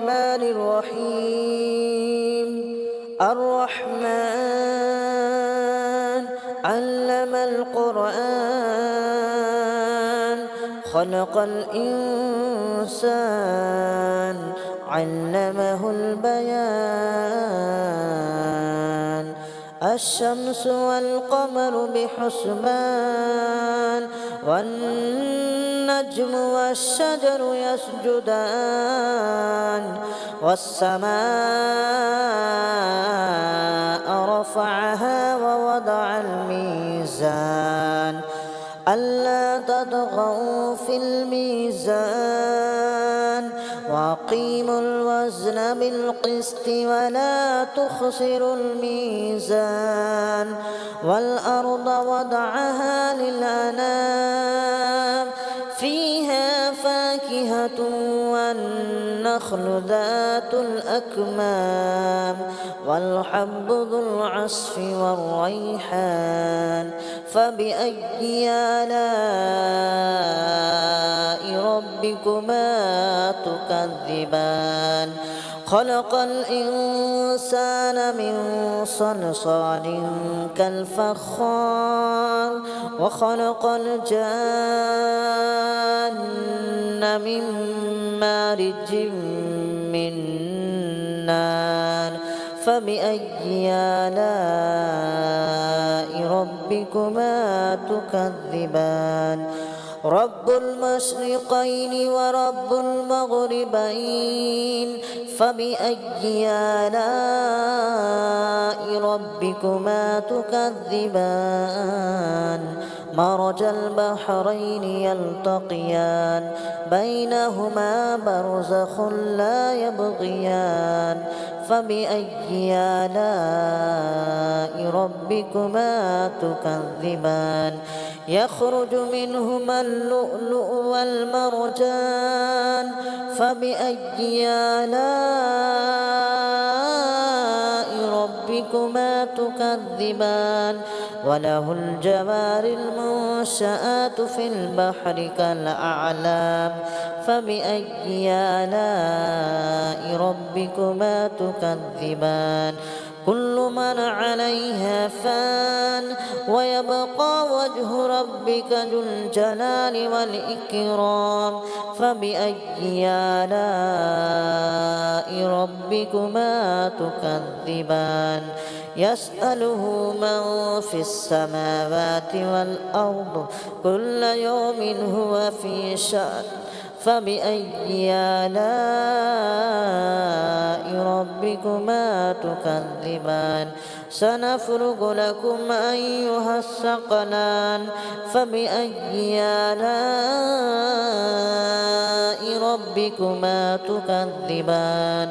الرحمن الرحيم الرحمن علم القرآن خلق الإنسان علمه البيان الشمس والقمر بحسبان والنجم والشجر يسجدان والسماء رفعها ووضع الميزان ألا تطغوا في الميزان وأقيموا الوزن بالقسط ولا تخسروا الميزان والأرض وضعها للأنام فيها فاكهة والنخل ذات الأكمام والحب ذو العصف والريحان فبأي آلاء ربكما تكذبان خلق الإنسان من صلصال كالفخار وخلق الجان من مارج من نار فبأي آلاء ربكما تكذبان رب المشرقين ورب المغربين فبأي آلاء ربكما تكذبان مرج البحرين يلتقيان بينهما برزخ لا يبغيان فبأي آلاء ربكما تكذبان يخرج منهما اللؤلؤ والمرجان فبأي آلاء ربكما تكذبان وله الجوار المنشآت في البحر كالأعلام فبأي آلاء ربكما تكذبان كل من عليها فان ويبقى وجه ربك ذو الجلال والإكرام فبأي آلاء ربكما تكذبان يسأله من في السماوات والأرض كل يوم هو في شأن فبأي آلاء ربكما تكذبان سنفرغ لكم أيها الثقلان فبأي آلاء ربكما تكذبان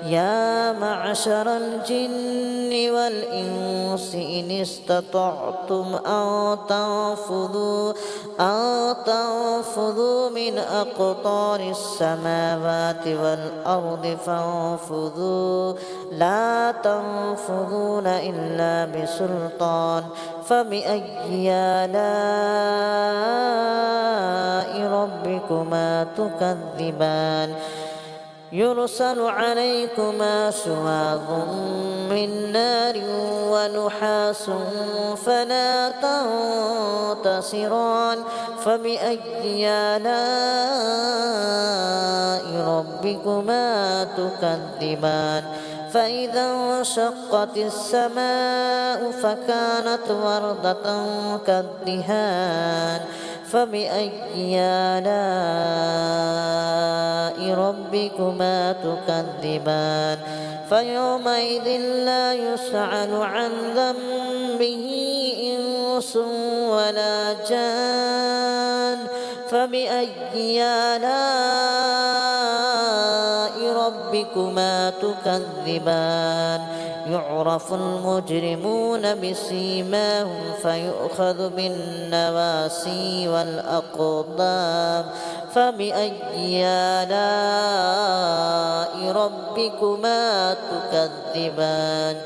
يا معشر الجن والإنس إن استطعتم أن تنفذوا من أقطار السماوات والأرض فانفذوا لا تنفذون إلا بسلطان فبأي آلاء ربكما تكذبان يرسل عليكما شواظ من نار ونحاس فلا تنتصران فبأي آلاء ربكما تكذبان فإذا انشقت السماء فكانت وردة كالدهان فبأي آلاء ربكما تكذبان فيومئذ لا يسأل عن ذنبه إنس ولا جان فبأي آلاء ربكما تكذبان يعرف المجرمون بسيماهم فيؤخذ بالنواسي والأقدام فبأي آلاء ربكما تكذبان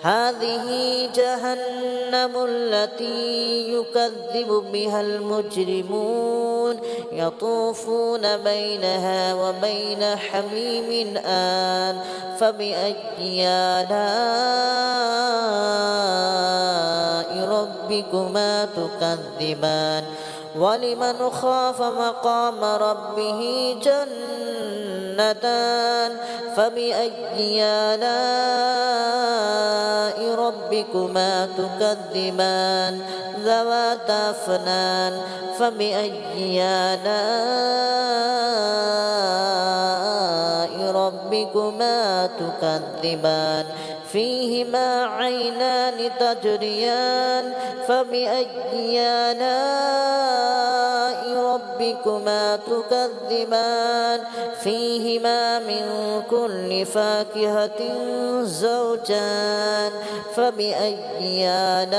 هذه جهنم التي يكذب بها المجرمون يطوفون بينها وبين حميم آن فبأي آلاء ربكما تكذبان ولمن خاف مقام ربه جنتان فبأي آلاء ربكما تكذبان ذواتا أفنان فبأي آلاء ربكما تكذبان فيهما عينان تجريان فبأي آلاء ربكما تكذبان فيهما من كل فاكهة زوجان فبأي آلاء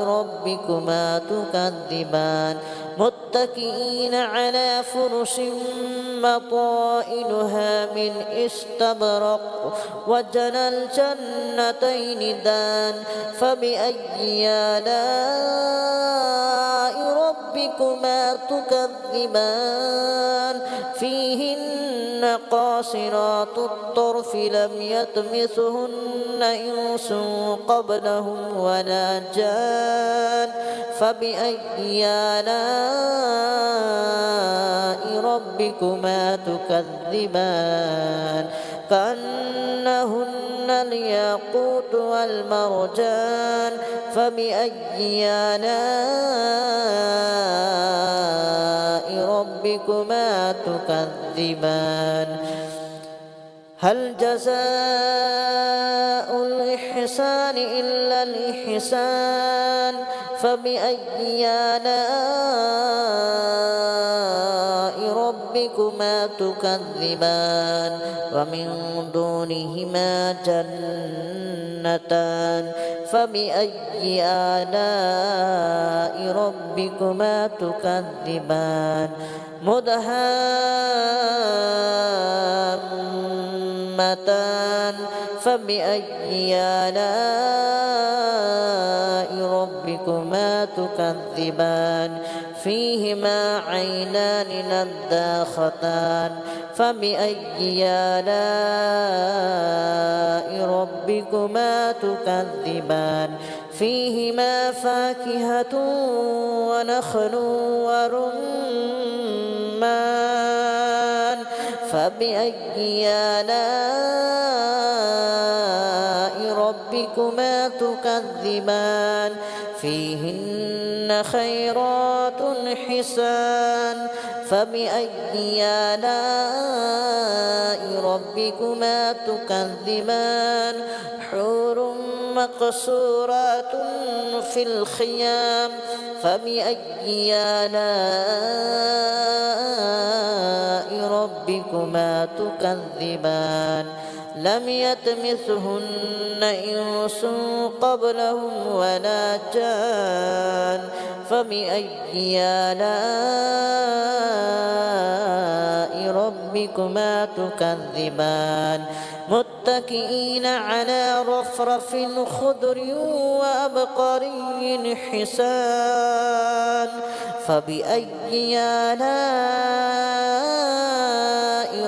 ربكما تكذبان متكئين على فرش مطائنها من استبرق وجنى الجنتين دان فبأي آلاء ربكما تكذبان فيهن قاصرات الطرف لم يطمثهن إنس قبلهم ولا جان فبأي آلاء ربكما تكذبان كأنهن الياقوت والمرجان فبأي آلاء ربكما تكذبان هل جزاء الإحسان إلا الإحسان فبأي آلاء ربكما تكذبان ومن دونهما جنتان فبأي آلاء ربكما تكذبان مدهامتان فبأي آلاء ربكما تكذبان فيهما عينان نضاختان فبأي آلاء ربكما تكذبان فيهما فاكهة ونخل ورمان فبأي آلاء ربكما تكذبان فيهن خيرات حسان فبأي آلاء ربكما تكذبان حور مقصورات في الخيام فبأي آلاء ربكما تكذبان لم يطمثهن إنس قبلهم ولا جان فبأي آلاء ربكما تكذبان متكئين على رفرف خضر وأبقري حسان فبأي آلاء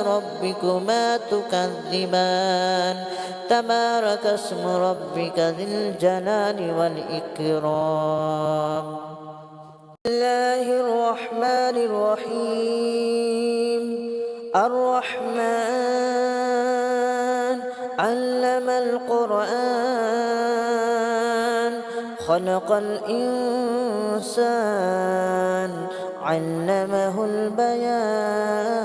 ربكما تكذبان تبارك اسم ربك ذي الجلال والإكرام بسم الله الرحمن الرحيم الرحمن علم القرآن خلق الإنسان علمه البيان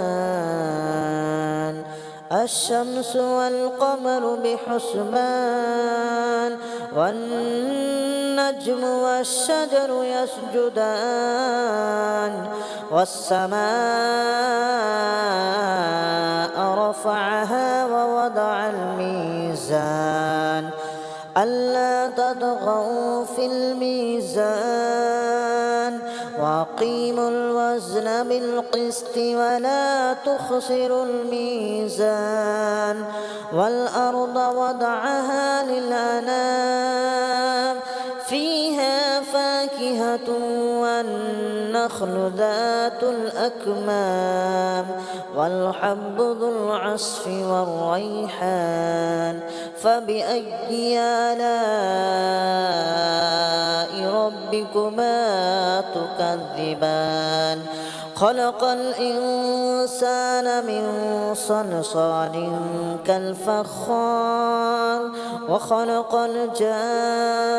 الشمس والقمر بحسبان والنجم والشجر يسجدان والسماء رفعها ووضع الميزان ألا تطغوا في الميزان وأقيموا الوزن بالقسط ولا تخسروا الميزان والأرض وضعها للأنام فيها فاكهة والنخل ذات الأكمام والحب ذو العصف والريحان فبأي آلاء ربكما تكذبان خلق الإنسان من صلصال كالفخار وخلق الجان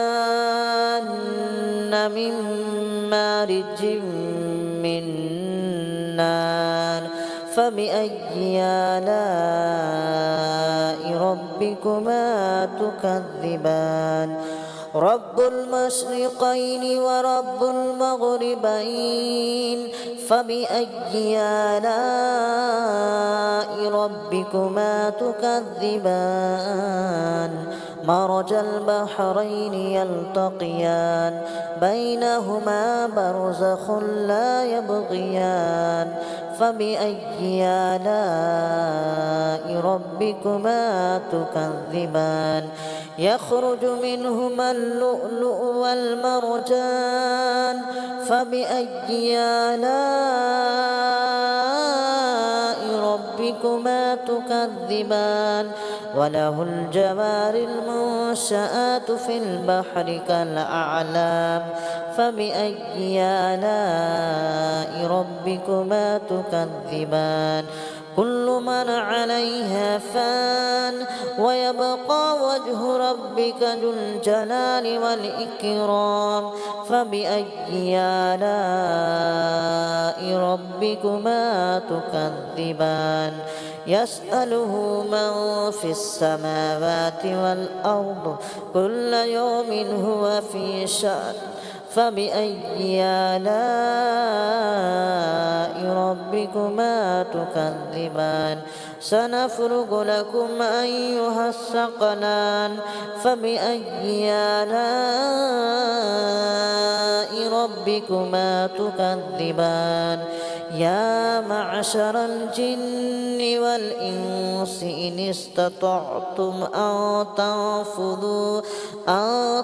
من مارج من نار فبأي آلاء ربكما تكذبان رب المشرقين ورب المغربين فبأي آلاء ربكما تكذبان مرج البحرين يلتقيان بينهما برزخ لا يبغيان فبأي آلاء ربكما تكذبان يخرج منهما اللؤلؤ والمرجان فبأي آلاء ربكما تكذبان وله الجوار المنشآت في البحر كالأعلام فبأي آلاء ربكما تكذبان كل من عليها فان ويبقى وجه ربك ذو الجلال والإكرام فبأي آلاء ربكما تكذبان يسأله من في السماوات والأرض كل يوم هو في شأن فبأي آلاء ربكما تكذبان سنفرغ لكم أيها الثقلان فبأي آلاء ربكما تكذبان يا معشر الجن والإنس إن استطعتم أن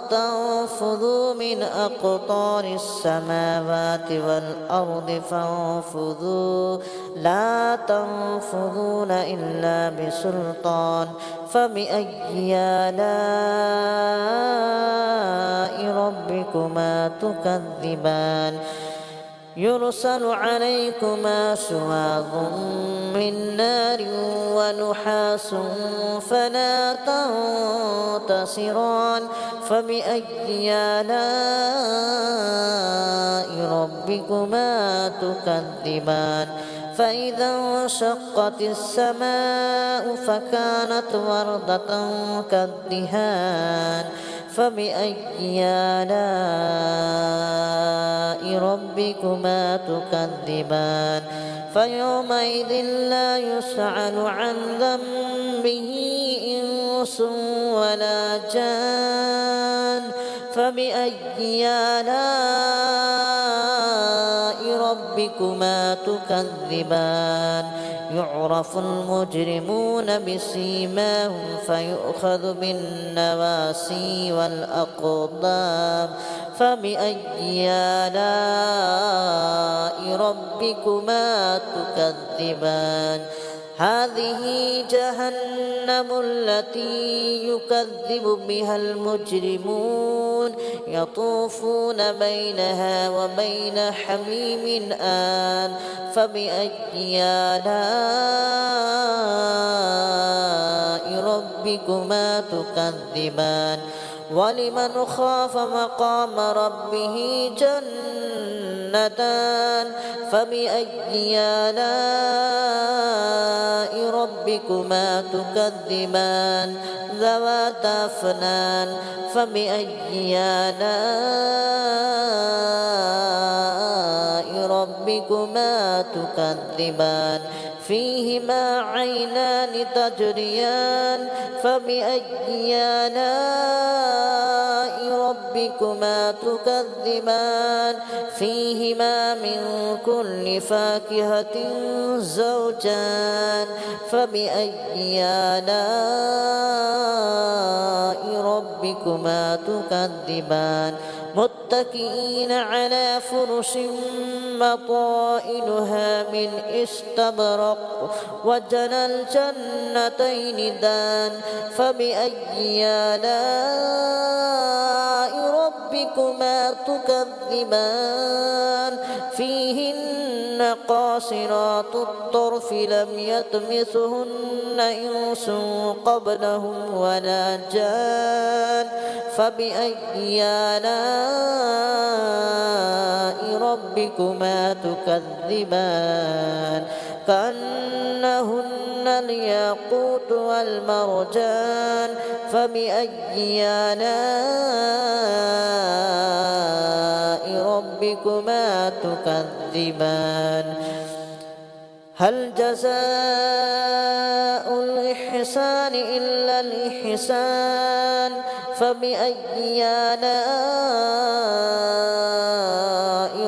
تنفذوا من أقطار السماوات والأرض فانفذوا لا تنفذون إلا بسلطان فبأي آلاء ربكما تكذبان يرسل عليكما شواظ من نار ونحاس فلا تنتصران فبأي آلاء ربكما تكذبان فإذا انشقت السماء فكانت وردة كالدهان فبأي آلاء ربكما تكذبان فيومئذ لا يسأل عن ذنبه إنس ولا جان فبأي آلاء ربكما تكذبان يعرف المجرمون بسيماهم فيؤخذ بالنواسي والأقدام فبأي آلاء ربكما تكذبان هذه جهنم التي يكذب بها المجرمون يطوفون بينها وبين حميم آن فبأي آلاء ربكما تكذبان ولمن خاف مقام ربه جنتان فبأي آلاء ربكما تكذبان ذواتا أفنان فبأي آلاء ربكما تكذبان فيهما عينان تجريان فبأي آلاء ربكما تكذبان فيهما من كل فاكهة زوجان فبأي آلاء ربكما تكذبان متكئين على فرش مطائنها من استبرق وجنى الجنتين دان فبأي آلاء ربكما تكذبان فيهن قاصرات الطرف لم يطمثهن إنس قبلهم ولا جان فبأي آلاء ربكما تكذبان كأنهن الياقوت والمرجان فبأي آلاء ربكما تكذبان هل جزاء الإحسان إلا الإحسان فبأي آلاء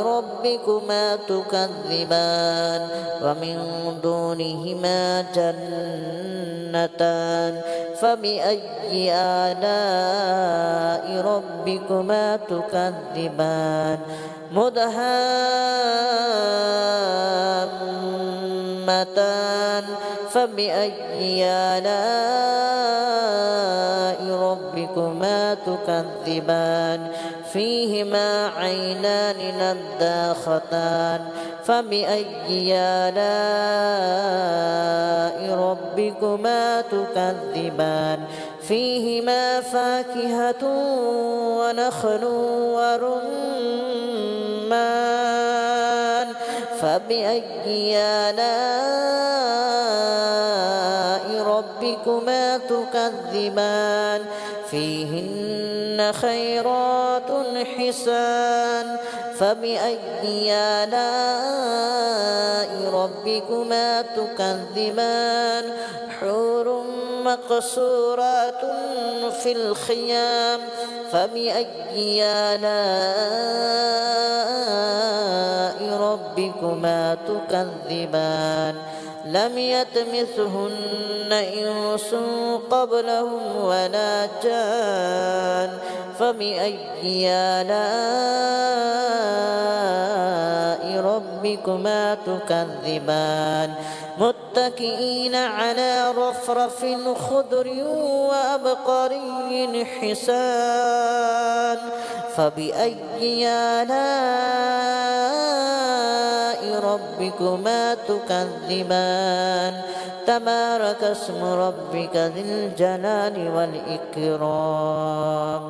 ربكما تكذبان ومن دونهما جنتان فبأي آلاء ربكما تكذبان مدهامتان فبأي آلاء ربكما تكذبان فيهما عينان نضاختان فبأي آلاء ربكما تكذبان فيهما فاكهة ونخل ورمان فبأي آلاء ربكما تكذبان فيهن خيرات حسان فبأي آلاء ربكما تكذبان حور مقصورات في الخيام فبأي آلاء ربكما تكذبان لم يطمثهن إنس قبلهم ولا جان فبأي آلاء ربكما تكذبان متكئين على رفرف خضر وأبقري حسان فبأي آلاء ربكما تكذبان تبارك اسم ربك ذي الجلال والإكرام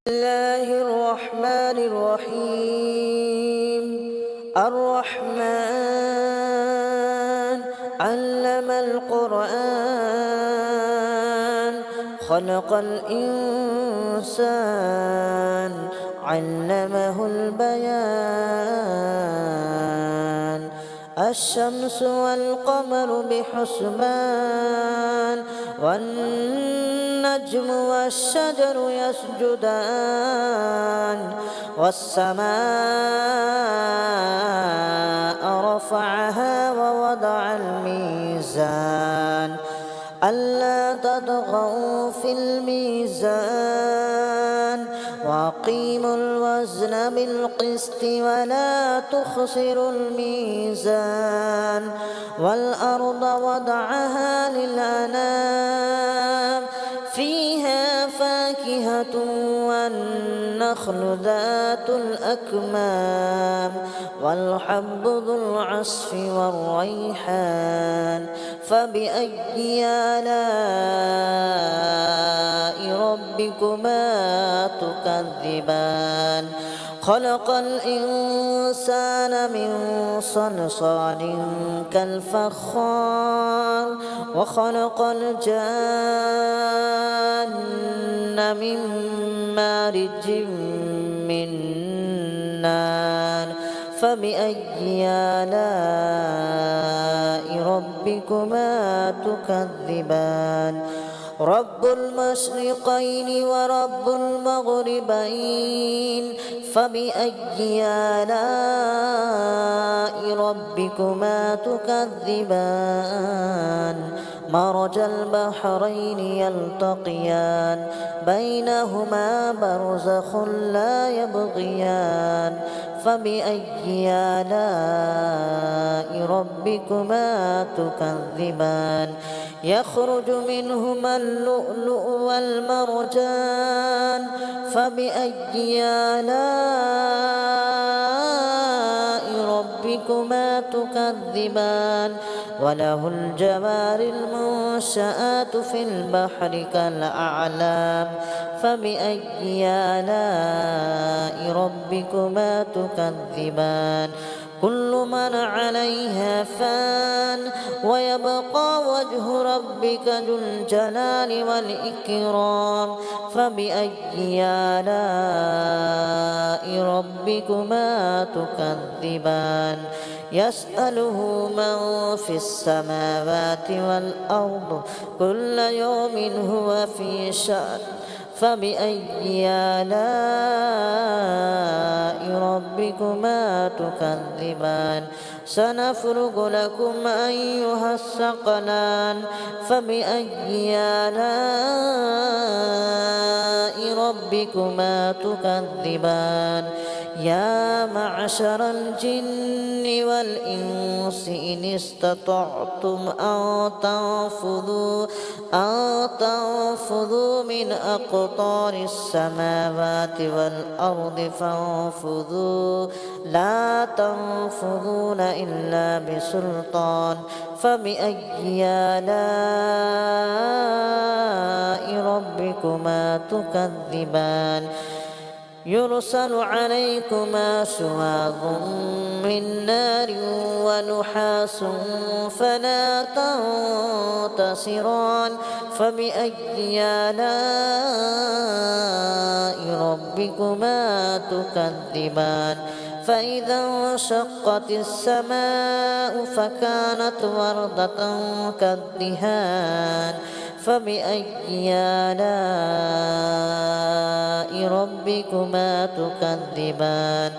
بسم الله الرحمن الرحيم الرحمن علم القرآن خلق الإنسان علمه البيان الشمس والقمر بحسبان والنجم والشجر يسجدان والسماء رفعها ووضع الميزان ألا تطغوا في الميزان وأقيموا الوزن بالقسط ولا تخسروا الميزان والأرض وضعها للأنام فيها فاكهة والنخل ذات الأكمام والحب ذو العصف والريحان فبأي آلاء ربكما تكذبان خلق الإنسان من صلصال كالفخار وخلق الجان من مارج من نار فبأي آلاء ربكما تكذبان رب المشرقين ورب المغربين فبأي آلاء ربكما تكذبان مرج البحرين يلتقيان بينهما برزخ لا يبغيان فبأي آلاء ربكما تكذبان يخرج منهما اللؤلؤ والمرجان فبأي آلاء ربكما تكذبان وله الجوار المنشآت في البحر كالأعلام فبأي آلاء ربكما تكذبان كل من عليها فان ويبقى وجه ربك ذو الجلال والإكرام فبأي آلاء ربكما تكذبان يسأله من في السماوات والأرض كل يوم هو في شأن فبأي آلاء ربكما تكذبان سنفرغ لكم أيها الثقلان فبأي آلاء ربكما تكذبان يا معشر الجن والإنس إن استطعتم أن تنفذوا من أقطار السماوات والأرض فانفذوا لا تنفذون إلا بسلطان فبأي آلاء ربكما تكذبان يرسل عليكما شواظ من نار ونحاس فلا تنتصران فبأي آلاء ربكما تكذبان فإذا انشقت السماء فكانت وردة كالدهان فبأي آلاء ربكما تكذبان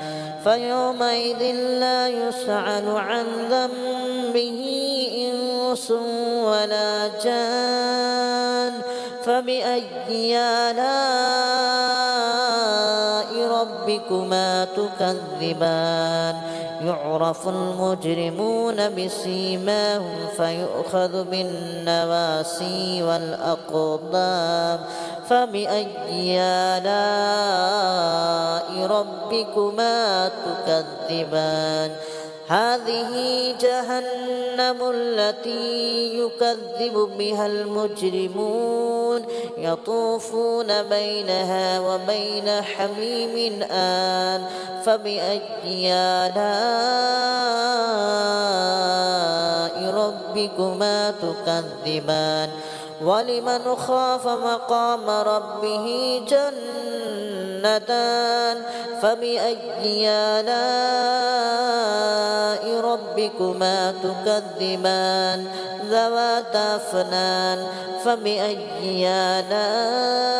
فيومئذ لا يسأل عن ذنبه إنس ولا جان فبأي آلاء ربكما تكذبان يعرف المجرمون بسيماهم فيؤخذ بالنواسي والأقدام فبأي آلاء ربكما تكذبان هذه جهنم التي يكذب بها المجرمون يطوفون بينها وبين حميم آن فبأي آلاء ربكما تكذبان ولمن خاف مقام ربه جنتان فبأي آلاء ربكما تكذبان ذواتا أفنان فبأي آلاء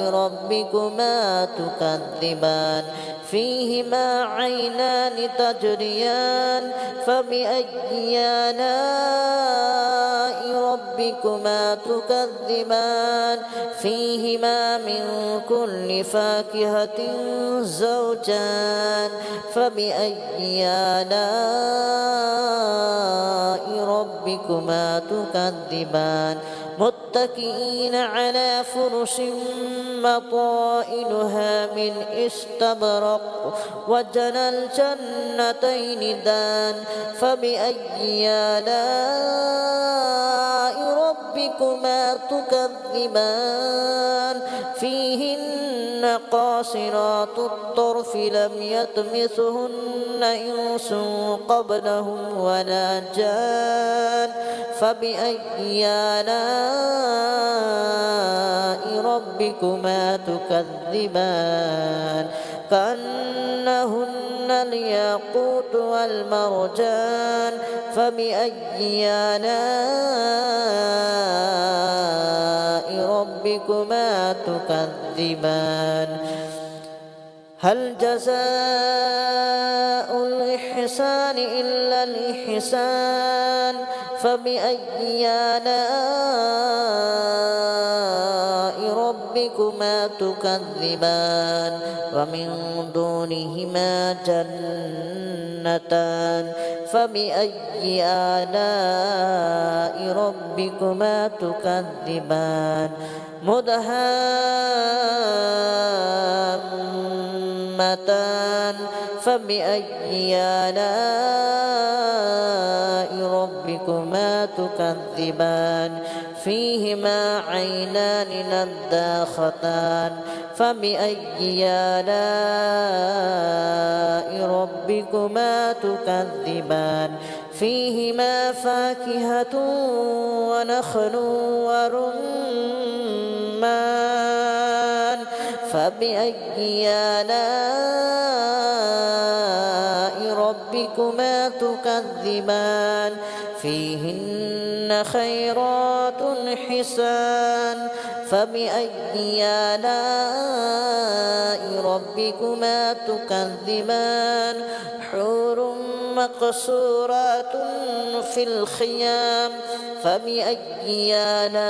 ربكما تكذبان فيهما عينان تجريان فبأي آلاء ربكما تكذبان فيهما من كل فاكهة زوجان فبأي آلاء ربكما تكذبان متكئين على فرش مطائنها من استبرق وجنى الجنتين دان فبأي آلاء ربكما تكذبان فيهن قاصرات الطرف لم يطمثهن إنس قبلهم ولا جان فبأي آلاء ربكما تكذبان كأنهن الياقوت والمرجان فبأي آلاء ربكما تكذبان هل جزاء الإحسان إلا الإحسان فبأي آلاء ربكما تكذبان ومن دونهما جنتان فبأي آلاء ربكما تكذبان مدهامتان فبأي آلاء ربكما تكذبان فيهما عينان نضاختان فبأي آلاء ربكما تكذبان فيهما فاكهة ونخل ورمان فبأي آلاء ربكما تكذبان فيهن خيرات حسان فبأي آلاء ربكما تكذبان حور مقصورات في الخيام فبأي آلاء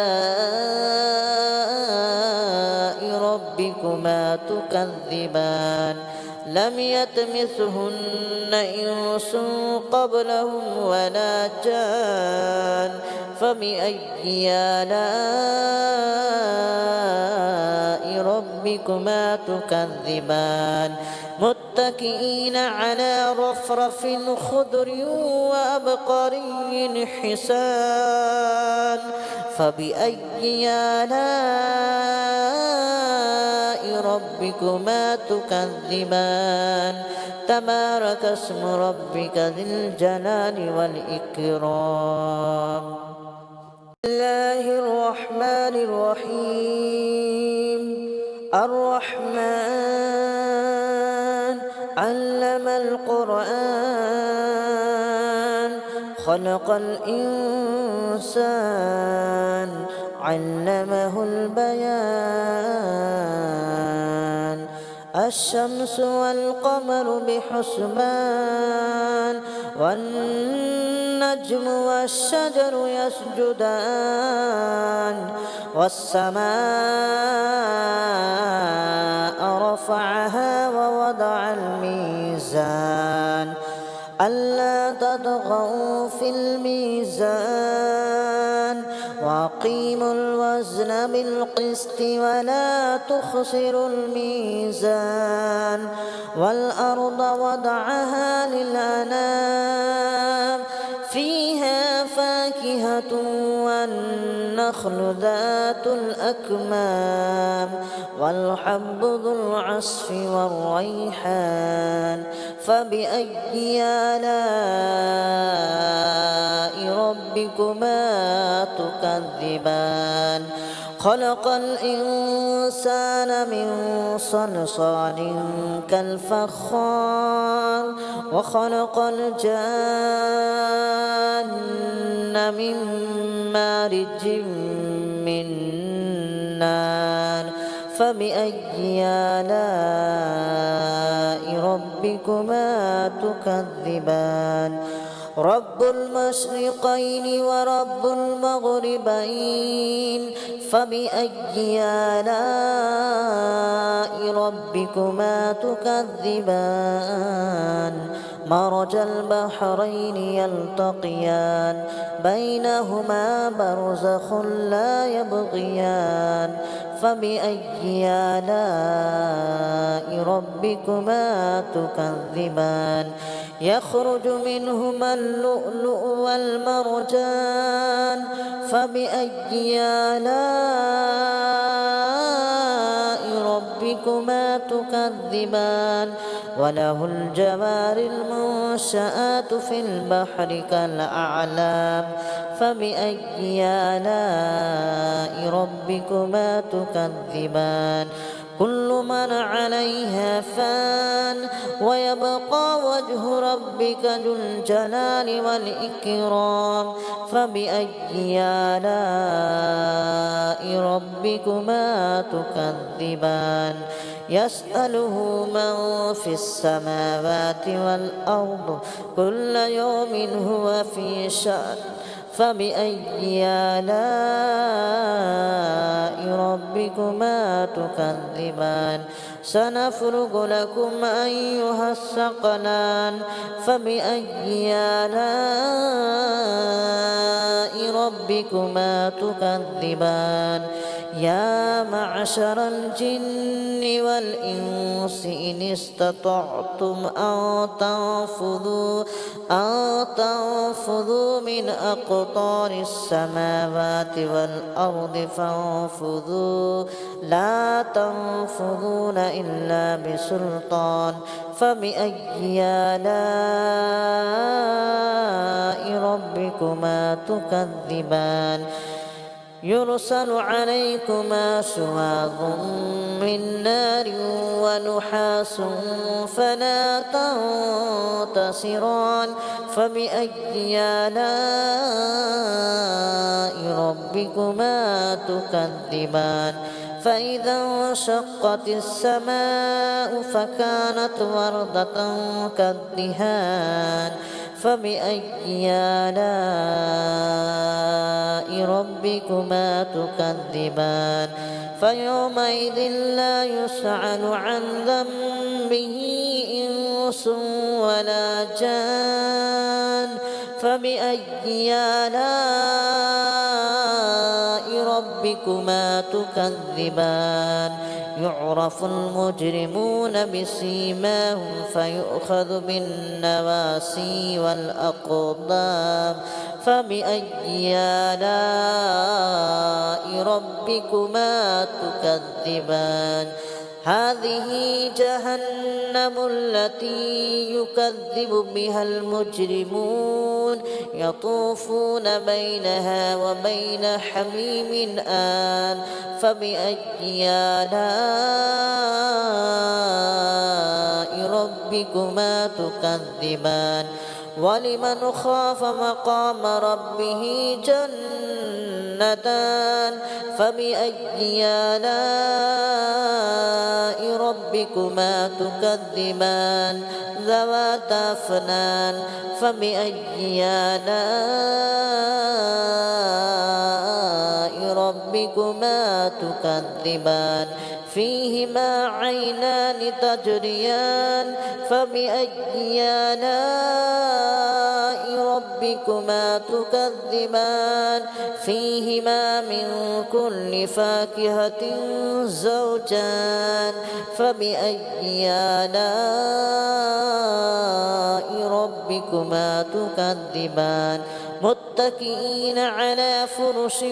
ربكما تكذبان لم يطمثهن إنس قبلهم ولا جان فبأي آلاء ربكما تكذبان متكئين على رفرف خضر وأبقري حسان فبأي آلاء ربكما تكذبان تبارك اسم ربك ذي الجلال والإكرام بسم الله الرحمن الرحيم الرحمن علم القرآن خلق الإنسان علمه البيان الشمس والقمر بحسبان والنجم والشجر يسجدان والسماء رفعها ووضع الميزان ألا تطغوا في الميزان وأقيموا الوزن بالقسط ولا تخسروا الميزان والأرض وضعها للأنام فيها فاكهة والنخل ذات الأكمام والحب ذو العصف والريحان فبأي آلاء ربكما تكذبان خلق الإنسان من صلصال كالفخار وخلق الجان من مارج من نار فبأي آلاء ربكما تكذبان رب المشرقين ورب المغربين فبأي آلاء ربكما تكذبان مرج البحرين يلتقيان بينهما برزخ لا يبغيان فبأي آلاء ربكما تكذبان يخرج منهما اللؤلؤ والمرجان فبأي آلاء ربكما تكذبان وله الجوار المنشآت في البحر كالأعلام فبأي آلاء ربكما تكذبان كل من عليها فان ويبقى وجه ربك ذو الجلال والإكرام فبأي آلاء ربكما تكذبان يسأله من في السماوات والأرض كل يوم هو في شأن فبأي آلاء ربكما تكذبان سنفرغ لكم أيها الثقلان فبأي آلاء ربكما تكذبان يا معشر الجن والإنس إن استطعتم أن تنفذوا من أقطار السماوات والأرض فانفذوا لا تنفذون إلا بسلطان فبأي آلاء ربكما تكذبان يرسل عليكما شواظ من نار ونحاس فلا تنتصران فبأي آلاء ربكما تكذبان فإذا انشقت السماء فكانت وردة كالدهان فبأي آلاء ربكما تكذبان فيومئذ لا يسأل عن ذنبه إنس ولا جان فبأي آلاء ربكما تكذبان يعرف المجرمون بسيماهم فيؤخذ بالنواسي والأقدام فبأي آلاء ربكما تكذبان هذه جهنم التي يكذب بها المجرمون يطوفون بينها وبين حميم آن فبأي آلاء ربكما تكذبان ولمن خاف مقام ربه جنتان فبأي آلاء ربكما تكذبان ذواتا أفنان فبأي آلاء ربكما تكذبان فيهما عينان تجريان فبأي آلاء ربكما تكذبان فيهما من كل فاكهة زوجان فبأي آلاء ربكما تكذبان متكئين على فرش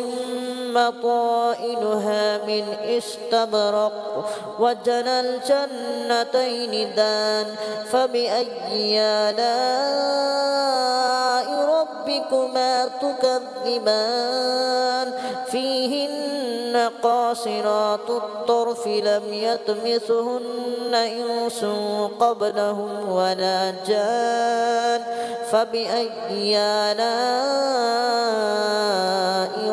مطائنها من استبرق وجنى الجنتين دان فبأي آلاء ربكما تكذبان فيهن قاصرات الطرف لم يطمثهن إنس قبلهم ولا جان فبأي آلاء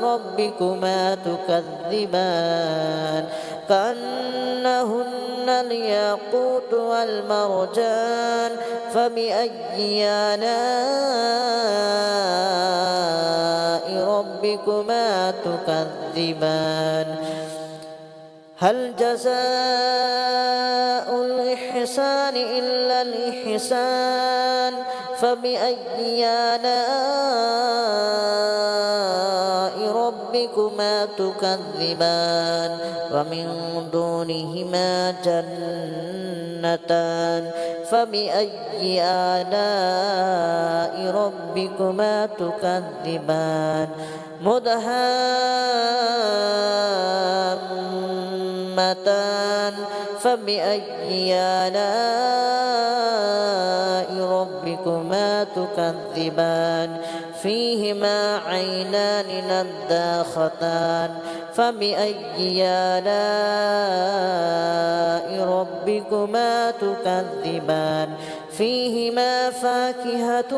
ربكما تكذبان كأنهن الياقوت والمرجان فبأي آلاء ربكما تكذبان هل جزاء الإحسان إلا الإحسان فبأي آلاء ربكما تكذبان ومن دونهما جنتان فبأي آلاء ربكما تكذبان مدهامتان فبأي آلاء ربكما ربكما تكذبان فيهما عينان نضاختان فبأي آلاء ربكما تكذبان فيهما فاكهة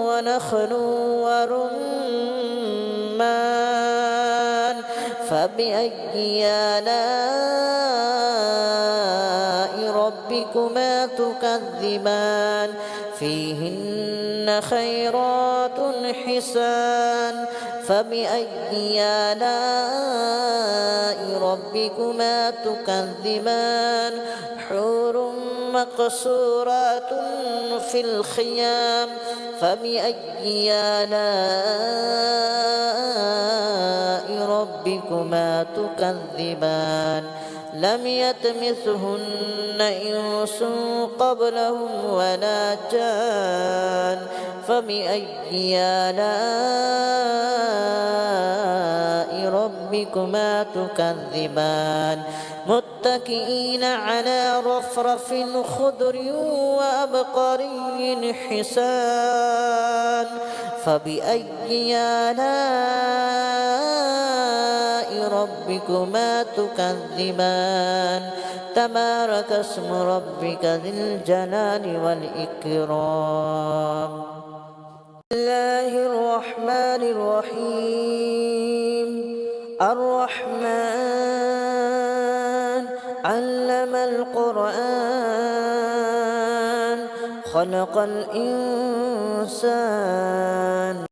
ونخل ورمان فبأي آلاء ربكما تكذبان فيهن خيرات حسان فبأي آلاء ربكما تكذبان حور مقصورات في الخيام فبأي آلاء ربكما تكذبان لم يطمثهن إنس قبلهم ولا جان فبأي آلاء ربكما تكذبان متكئين على رفرف خضر وأبقري حسان فبأي آلاء ربكما تكذبان تبارك اسم ربك ذي الجلال والإكرام بسم الله الرحمن الرحيم الرحمن علم القرآن خلق الإنسان